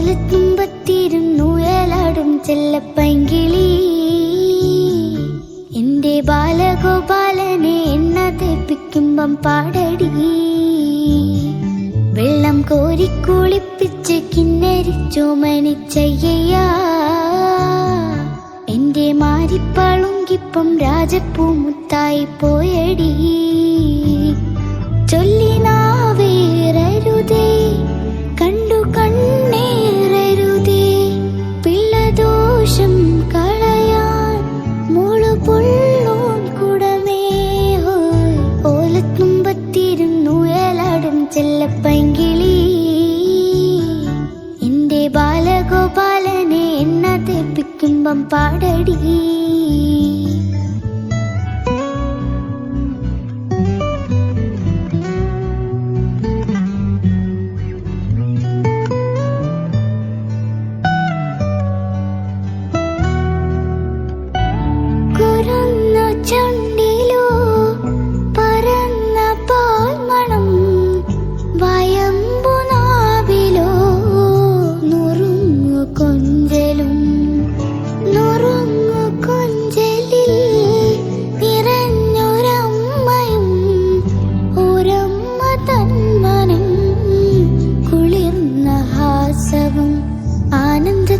ഓലത്തുമ്പത്തിരുന്നുയലാടും ചെല്ലപ്പൈങ്കിളി എന്റെ ബാലഗോപാലനെ എണ്ണ തേപ്പിക്കുമ്പം പാടടി. വെള്ളം കോരി കുളിപ്പിച്ച് കിന്നരിച്ചോമനിച്ചയ്യ എന്റെ മാരിപ്പാളുങ്കിപ്പം രാജപ്പൂമുത്തായി പോയടി. ചൊല്ലിനാവേറരുതേ കണ്ടു കണ്ണേറരുതേ പിള്ളദോഷം കളയാൻ മോളു പൊള്ളോൻ കുടമേ. ഓലത്തുമ്പത്തിരുന്നുയലാടും ചെല്ലപ്പൈങ്കിളി എന്റെ ബാലഗോപാലനെ എണ്ണ തേപ്പിക്കുമ്പം പാടടി. ചുണ്ടിലോ പരന്ന പാൽമണം വയമ്പുനാവിലോ നുറുങ്ങു കൊഞ്ചലും നുറുങ്ങു കൊഞ്ചലിൽ നിറഞ്ഞൊരമ്മയും ഒരമ്മ തന്മനം കുളിർന്ന ഹാസവും ആനന്ദ